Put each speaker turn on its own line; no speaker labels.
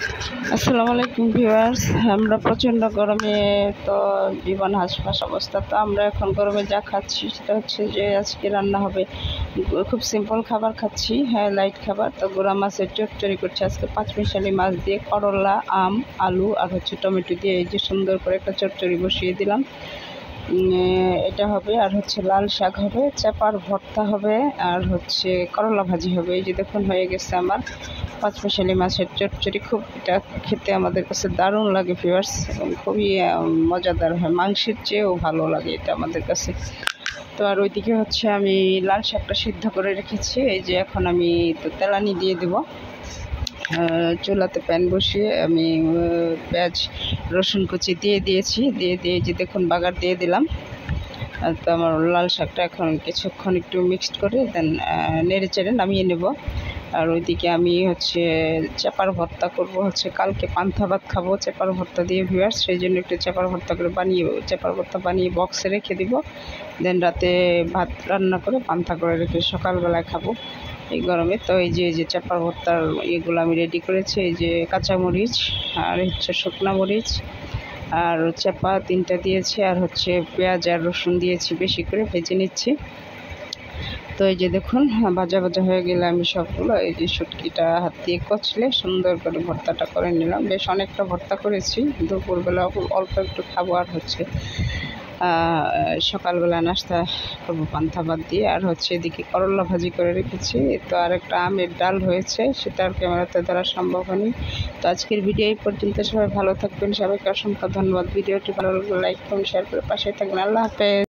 আসসালামু আলাইকুম ভিউয়ার্স। আমরা প্রচণ্ড গরমে তো জীবন হাসফাস অবস্থা। তো আমরা এখন গরমে যা খাচ্ছি সেটা হচ্ছে যে আজকে রান্না হবে খুব সিম্পল খাবার খাচ্ছি, হ্যাঁ লাইট খাবার। তো গুঁড়া মাছের চচ্চড়ি করছি আজকে, পাঁচমিশালি মাছ দিয়ে করলা, আম, আলু আর হচ্ছে টমেটো দিয়ে এই যে সুন্দর করে একটা চচ্চড়ি বসিয়ে দিলাম। এটা হবে, আর হচ্ছে লাল শাক হবে, চাপার ভর্তা হবে, আর হচ্ছে করলা ভাজি হবে। এই যে দেখুন হয়ে গেছে আমার পাঁচমিশালি মাছের চচ্চড়ি। খুব এটা খেতে আমাদের কাছে দারুণ লাগে ভিউয়ার্স, এবং খুবই মজাদার হয়, মাংসের চেয়েও ভালো লাগে এটা আমাদের কাছে। তো আর ওইদিকে হচ্ছে আমি লাল শাকটা সিদ্ধ করে রেখেছি। এই যে এখন আমি তো তেলানি দিয়ে দেবো। চুলাতে প্যান বসিয়ে আমি পেঁয়াজ রসুন কুচি দিয়ে দিয়েছি, দিয়ে যে দেখুন বাগার দিয়ে দিলাম। তো আমার লাল শাকটা এখন কিছুক্ষণ একটু মিক্সড করে দেন নেড়ে চেড়ে নামিয়ে নেব। আর ওইদিকে আমি হচ্ছে চাপার ভর্তা করব, হচ্ছে কালকে পান্তা ভাত খাবো চাপার ভর্তা দিয়ে ভিউয়ার্স, সেই জন্য একটু চাপার ভর্তা করে চাপার ভর্তা বানিয়ে বক্সে রেখে দিব। দেন রাতে ভাত রান্না করে পান্তা করে রেখে সকালবেলায় খাবো এই গরমে। তো এই যে চাপার ভর্তার এগুলো আমি রেডি করেছি। এই যে কাঁচামরিচ আর হচ্ছে শুকনো মরিচ আর চাপা 3টা দিয়েছি, আর হচ্ছে পেঁয়াজ আর রসুন দিয়েছি, বেশি করে ভেজে নিচ্ছি। তো এই যে দেখুন ভাজা ভাজা হয়ে গেলে আমি সবগুলো এই যে শুটকিটা হাত দিয়ে কচলে সুন্দর করে ভর্তাটা করে নিলাম। বেশ অনেকটা ভর্তা করেছি, দুপুরবেলা অল্প একটু খাবো, আর হচ্ছে সকালবেলা নাস্তা করবো পান্তা ভাত দিয়ে। আর হচ্ছে এদিকে করলা ভাজি করে রেখেছি। তো আর একটা আমের ডাল হয়েছে, সেটা আর ক্যামেরাতে ধরা সম্ভব হয়নি। তো আজকের ভিডিও এই পর্যন্ত। সবাই ভালো থাকবেন, সবাইকে অসংখ্য ধন্যবাদ। ভিডিওটি ভালো লাগলে লাইক করুন, শেয়ার করে পাশে থাকবেন। আল্লাহ হাফেজ।